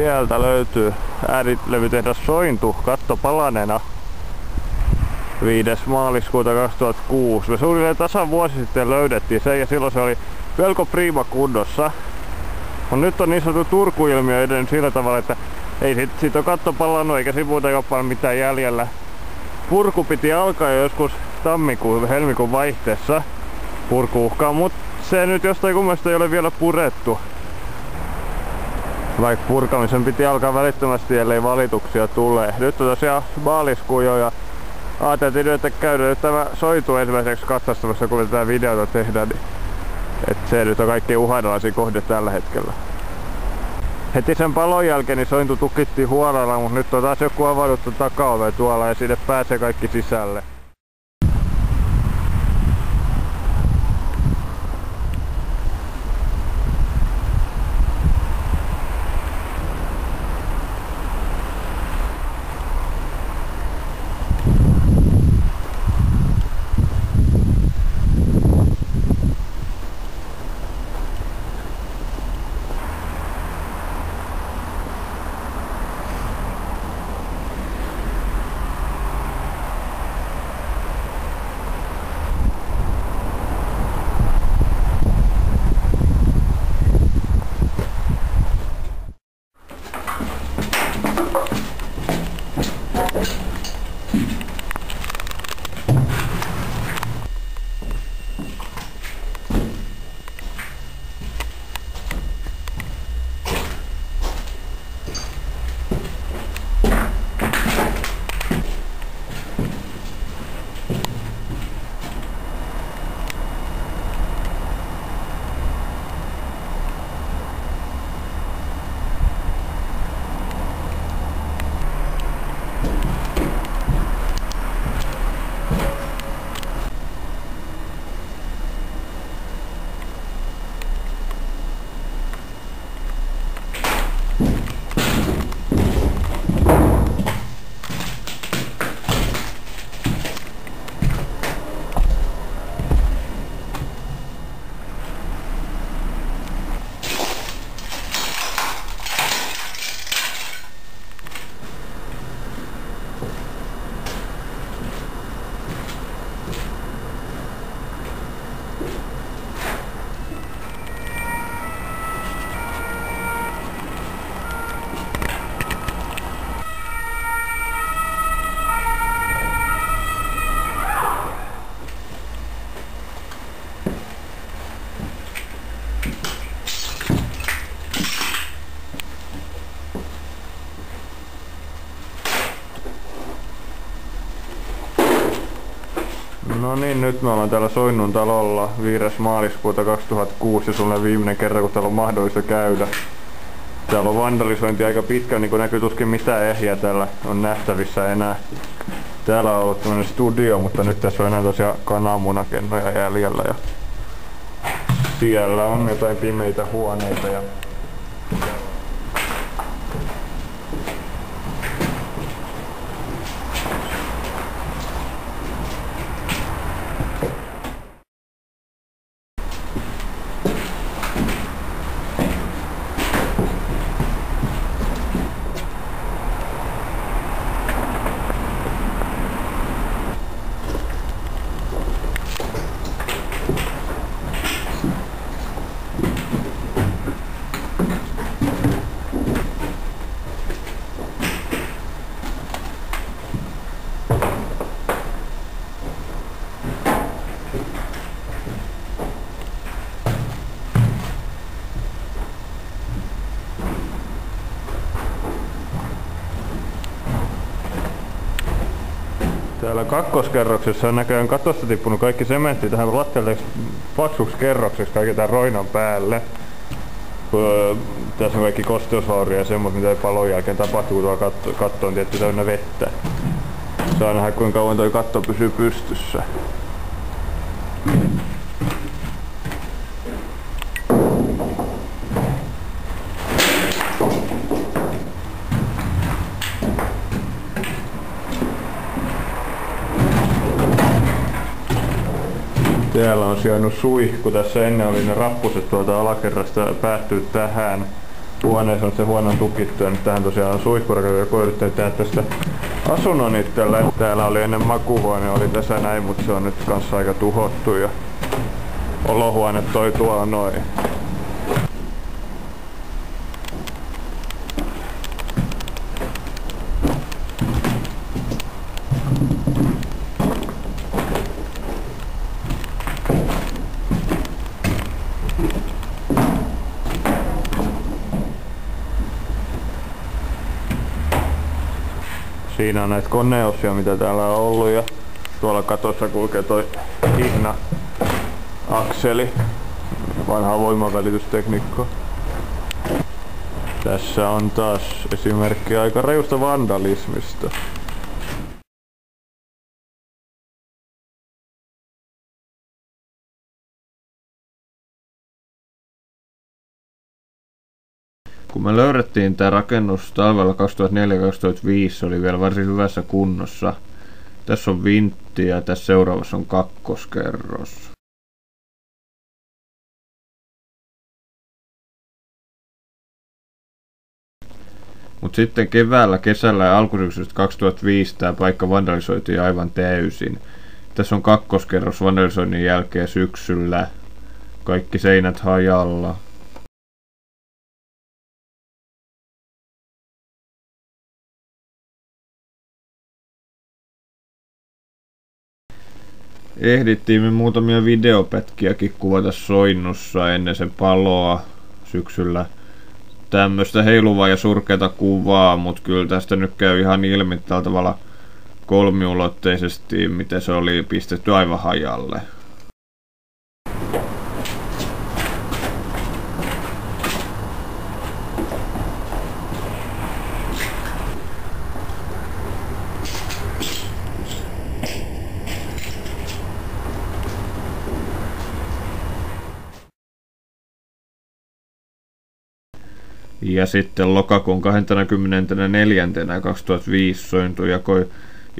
Sieltä löytyy äänilevytehdas Sointu kattopalaneena 5. maaliskuuta 2006. Me suunnilleen tasan vuosi sitten löydettiin se ja silloin se oli melko prima kunnossa. Nyt on niin sanottu Turku-ilmiö edennyt sillä tavalla, että ei siitä ole katto palannut eikä siinä muuta ole mitään jäljellä. Purku piti alkaa jo joskus tammikuun helmikuun vaihteessa purku-uhkaa, mutta se nyt jostain kummasta ei ole vielä purettu. Vaikka purkamisen piti alkaa välittömästi, ellei valituksia tulee. Nyt on tosiaan maaliskuu jo ja ajateltiin nyt, että käydään nyt tämä Sointu ensimmäiseksi katsastamassa, kun tätä videota tehdään. Niin että se nyt on kaikkein uhanalaisin kohde tällä hetkellä. Heti sen palon jälkeen niin Sointu tukittiin huolella, mutta nyt on taas joku avannut takaove tuolla ja sinne pääsee kaikki sisälle. No niin, nyt me ollaan täällä Soinnun talolla 5. maaliskuuta 2006 ja sulle viimeinen kerran, kun täällä on mahdollista käydä. Täällä on vandalisointi aika pitkä, niin kuin näkyy tuskin mitään ehjää täällä on nähtävissä enää. Täällä on ollut tämmönen studio, mutta nyt tässä on enää tosiaan kananmunakennoja jäljellä. Ja siellä on jotain pimeitä huoneita ja täällä kakkoskerroksessa on näköjään katosta tippunut kaikki sementti tähän lattialle paksuksi kerrokseksi kaiken tämän roinan päälle. Tässä on kaikki kosteusvauria ja semmoista, mitä ei palon jälkeen tapahtuu, kun tuolla katto on tietty täynnä vettä. Saa nähdä, kuinka kauan tuo katto pysyy pystyssä. Täällä on sijainnut suihku. Tässä ennen oli ne rappuset tuolta alakerrasta päättyy tähän. huoneessa on se huonon tukittu ja nyt tähän tosiaan on suihkurakennus, joku yrittää tehdä tästä asunnon itselle. Täällä oli ennen makuuhuone, oli tässä näin, mutta se on nyt kanssa aika tuhottu ja olohuone toi tuolla noin. Siinä on näitä koneosia, mitä täällä on ollut, ja tuolla katossa kulkee toi hihna akseli, vanhaa voimavälitystekniikkaa. Tässä on taas esimerkki aika rajusta vandalismista. Kun me löydettiin tämä rakennus talvella 2004-2005, se oli vielä varsin hyvässä kunnossa. Tässä on vintti ja tässä seuraavassa on kakkoskerros. Mutta sitten keväällä, kesällä ja alkusyksystä 2005 tämä paikka vandalisoitiin aivan täysin. Tässä on kakkoskerros vandalisoinnin jälkeen syksyllä. Kaikki seinät hajalla. Ehdittiin me muutamia videopätkiäkin kuvata Soinnussa ennen sen paloa syksyllä. Tämmöistä heiluvaa ja surkeata kuvaa, mutta kyllä tästä nyt käy ihan ilmi tällä tavalla kolmiulotteisesti, miten se oli pistetty aivan hajalle. Ja sitten lokakuun 24.2005 Sointu jakoi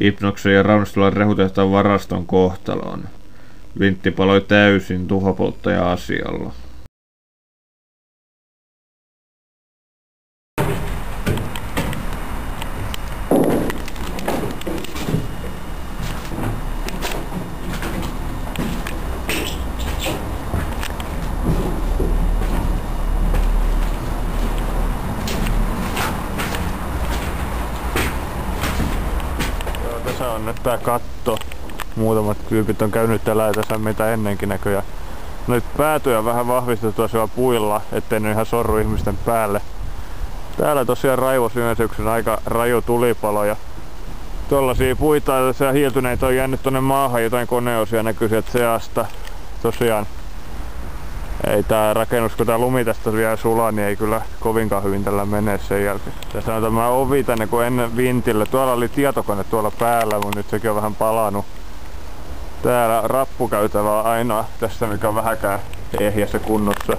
Ipnoksen ja Raunastolan rehutehtaan varaston kohtalon. Vintti paloi täysin tuhopolttaja-asialla. Tässä on nyt tää katto. Muutamat tyypit on käynyt täällä tässä mitä ennenkin näköjään. Nyt päätyä vähän vahvistettua siellä puilla, ettei ne ihan sorru ihmisten päälle. Täällä tosiaan raivos viime syksyn aika raju tulipalo ja tollasia puita ja hiiltyneitä on jäänyt tonne maahan, jotain koneosia näkyy sieltä seasta. Tosiaan ei tää rakennus, kun tää lumi tästä vielä sulaa, niin ei kyllä kovinkaan hyvin tällä mene sen jälkeen. Tässä on tämä ovi tänne kuin ennen vintille. Tuolla oli tietokone tuolla päällä, mutta nyt sekin on vähän palanut. Täällä rappukäytävä on ainoa tässä, mikä on vähäkään ehjässä kunnossa.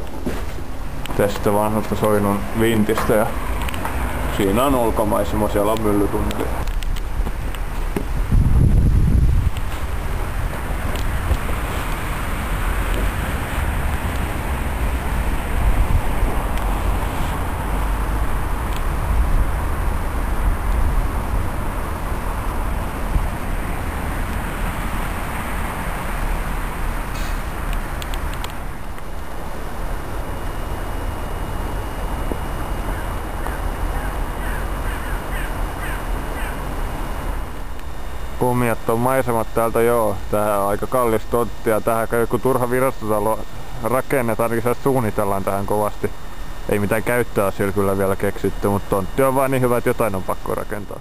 Tästä vanhasta Soinun vintistä ja siinä on ulkomaisema, siellä on myllytunneli. Kumiat on maisemat täältä, joo. Tähän on aika kallis tontti ja tähän joku turha virastotalo rakennetaan, ainakin suunnitellaan tähän kovasti. Ei mitään käyttöä siellä kyllä vielä keksitty, mutta tontti on vaan niin hyvä, että jotain on pakko rakentaa.